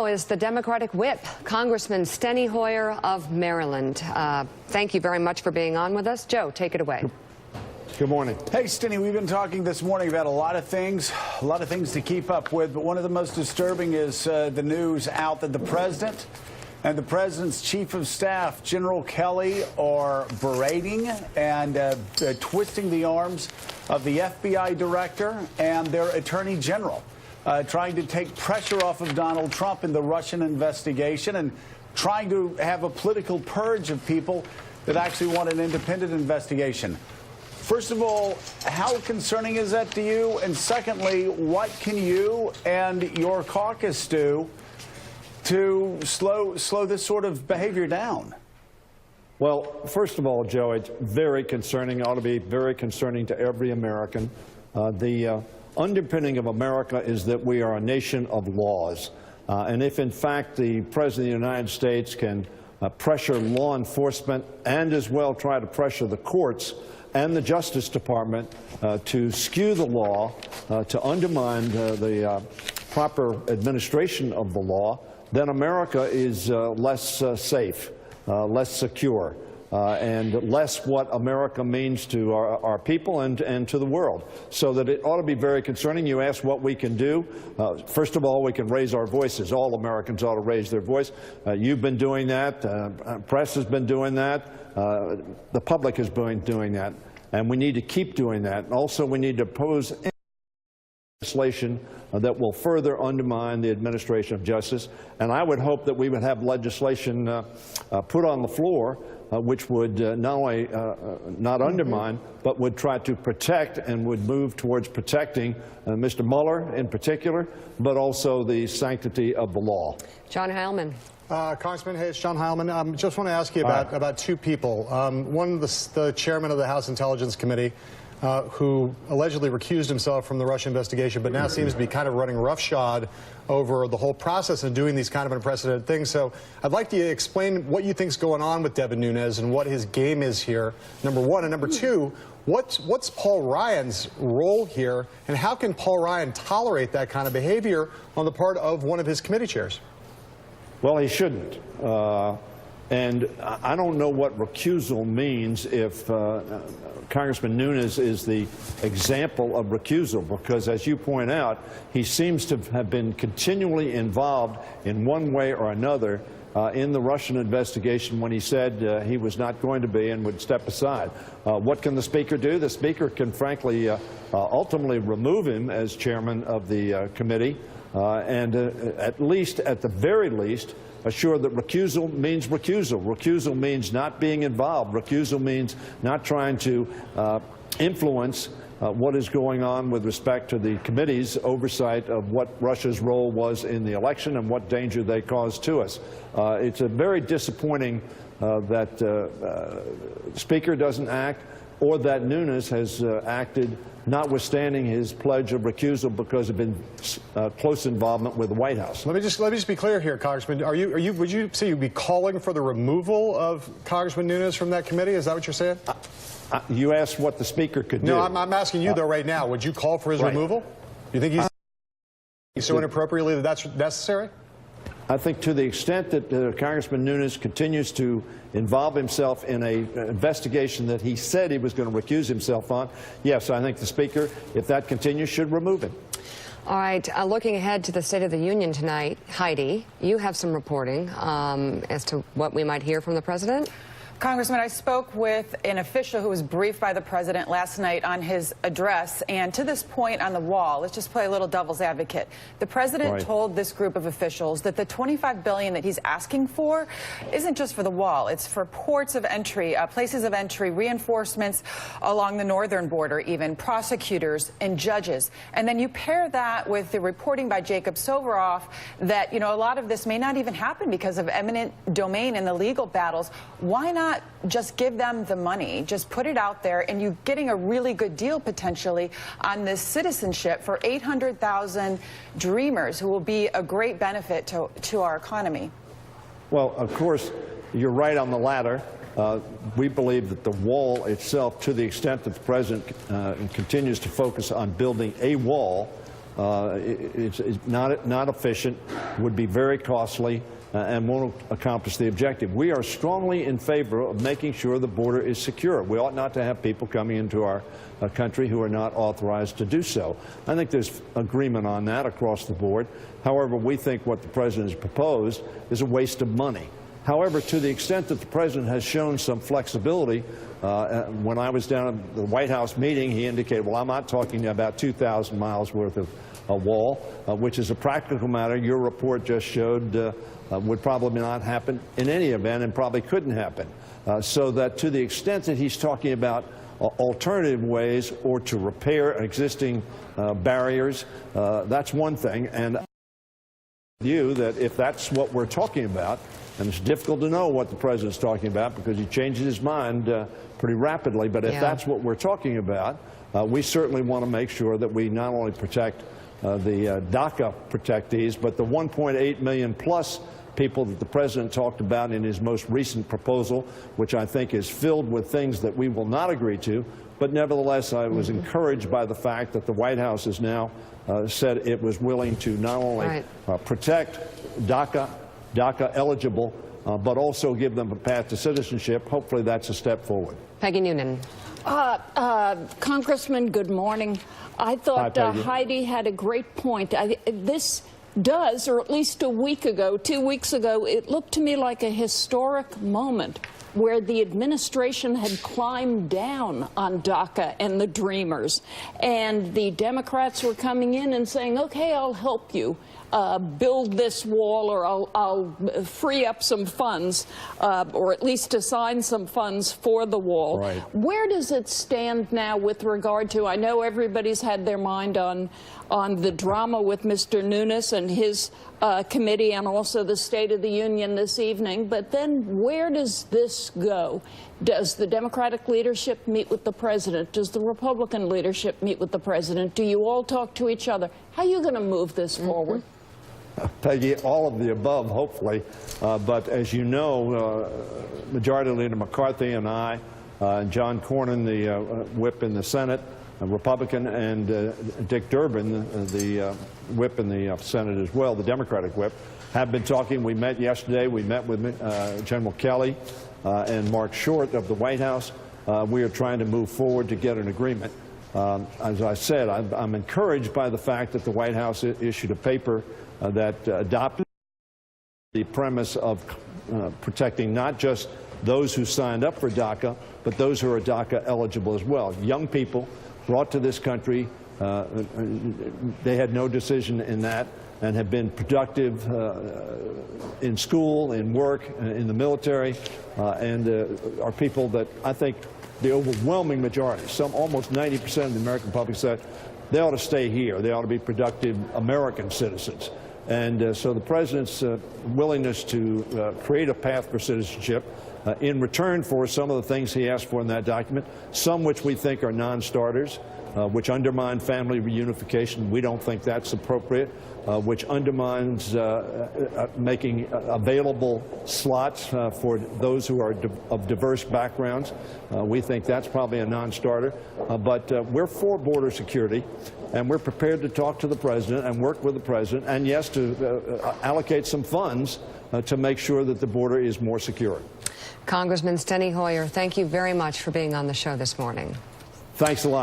now is the Democratic whip, Congressman Steny Hoyer of Maryland. Thank you very much for being on with us. Joe, take it away. Good morning. Hey, Steny, we've been talking this morning about a lot of things to keep up with, but one of the most disturbing is the news out that the president and the president's chief of staff, General Kelly, are berating and twisting the arms of the FBI director and their attorney general, trying to take pressure off of Donald Trump in the Russian investigation and trying to have a political purge of people that actually want an independent investigation. First of all, how concerning is that to you? And secondly, what can you and your caucus do to slow this sort of behavior down? Well, first of all, Joe, it's very concerning. It ought to be very concerning to every American. The underpinning of America is that we are a nation of laws. And if, in fact, the President of the United States can pressure law enforcement and as well try to pressure the courts and the Justice Department to skew the law, to undermine the proper administration of the law, then America is less safe, less secure, and less what America means to our people and to the world. So that it ought to be very concerning. You asked what we can do. First of all, we can raise our voices. All Americans ought to raise their voice. You've been doing that. Press has been doing that. The public has been doing that. And we need to keep doing that. And also, we need to oppose legislation that will further undermine the administration of justice. And I would hope that we would have legislation put on the floor which would not only not undermine, but would try to protect and would move towards protecting Mr. Mueller in particular, but also the sanctity of the law. John Heilman. Congressman Hayes, John Heilman, just want to ask you about two people. One, the chairman of the House Intelligence Committee, who allegedly recused himself from the Russia investigation, but now seems to be kind of running roughshod over the whole process and doing these kind of unprecedented things. So I'd like you to explain what you think is going on with Devin Nunes and what his game is here, number one. And number two, what's Paul Ryan's role here, and how can Paul Ryan tolerate that kind of behavior on the part of one of his committee chairs? Well, he shouldn't. And I don't know what recusal means if Congressman Nunes is the example of recusal, because, as you point out, he seems to have been continually involved in one way or another in the Russian investigation when he said he was not going to be and would step aside. What can the Speaker do? The Speaker can, frankly, ultimately remove him as chairman of the committee and at the very least, assure that recusal means recusal. Recusal means not being involved. Recusal means not trying to influence what is going on with respect to the committee's oversight of what Russia's role was in the election and what danger they caused to us. It's a very disappointing that the Speaker doesn't act, or that Nunes has acted notwithstanding his pledge of recusal because of close involvement with the White House. Let me just be clear here, Congressman. Would you say you'd be calling for the removal of Congressman Nunes from that committee? Is that what you're saying? You asked what the Speaker could do. No, I'm asking you though right now. Would you call for his removal? You think he's so inappropriately that that's necessary? I think to the extent that Congressman Nunes continues to involve himself in an investigation that he said he was going to recuse himself on, yes, I think the Speaker, if that continues, should remove him. All right, looking ahead to the State of the Union tonight, Heidi, you have some reporting as to what we might hear from the President. Congressman, I spoke with an official who was briefed by the president last night on his address, and to this point on the wall, let's just play a little devil's advocate. The president told this group of officials that the $25 billion that he's asking for isn't just for the wall. It's for ports of entry, places of entry, reinforcements along the northern border, even prosecutors and judges. And then you pair that with the reporting by Jacob Soboroff that, you know, a lot of this may not even happen because of eminent domain in the legal battles. Why not just give them the money, just put it out there, and you're getting a really good deal potentially on this citizenship for 800,000 dreamers who will be a great benefit to our economy? Well, of course, you're right on the latter. We believe that the wall itself, to the extent that the President continues to focus on building a wall, It's not efficient, would be very costly, and won't accomplish the objective. We are strongly in favor of making sure the border is secure. We ought not to have people coming into our country who are not authorized to do so. I think there's agreement on that across the board. However, we think what the President has proposed is a waste of money. However, to the extent that the President has shown some flexibility, when I was down at the White House meeting, he indicated, well, I'm not talking about 2,000 miles worth of a wall, which is a practical matter. Your report just showed would probably not happen in any event and probably couldn't happen. So that to the extent that he's talking about alternative ways or to repair existing barriers, that's one thing. And you that if that's what we're talking about, and it's difficult to know what the President's talking about because he changes his mind pretty rapidly, but if that's what we're talking about, we certainly want to make sure that we not only protect the DACA protectees, but the 1.8 million plus people that the President talked about in his most recent proposal, which I think is filled with things that we will not agree to. But nevertheless, I was encouraged by the fact that the White House has now said it was willing to not only protect DACA eligible, but also give them a path to citizenship. Hopefully that's a step forward. Peggy Noonan. Congressman, good morning. I thought Heidi had a great point. This does, or at least 2 weeks ago, it looked to me like a historic moment where the administration had climbed down on DACA and the Dreamers. And the Democrats were coming in and saying, okay, I'll help you build this wall, or I'll free up some funds, or at least assign some funds for the wall. Right. Where does it stand now with regard to, I know everybody's had their mind on the drama with Mr. Nunes and his committee, and also the State of the Union this evening, but then where does this go? Does the Democratic leadership meet with the President? Does the Republican leadership meet with the President? Do you all talk to each other? How are you going to move this forward? Peggy, all of the above, hopefully. But as you know, Majority Leader McCarthy and I, and John Cornyn, the whip in the Senate, a Republican, and Dick Durbin, the whip in the Senate as well, the Democratic whip, have been talking. We met yesterday. We met with General Kelly and Mark Short of the White House. We are trying to move forward to get an agreement. As I said, I'm encouraged by the fact that the White House issued a paper that adopted the premise of protecting not just those who signed up for DACA, but those who are DACA eligible as well. Young people brought to this country, they had no decision in that, and have been productive in school, in work, in the military, and are people that I think the overwhelming majority, almost 90% of the American public, said they ought to stay here. They ought to be productive American citizens. And so the President's willingness to create a path for citizenship in return for some of the things he asked for in that document, some which we think are non-starters, which undermine family reunification. We don't think that's appropriate, which undermines making available slots for those who are of diverse backgrounds. We think that's probably a non-starter. But we're for border security, and we're prepared to talk to the President and work with the President, and yes, to allocate some funds to make sure that the border is more secure. Congressman Steny Hoyer, thank you very much for being on the show this morning. Thanks a lot.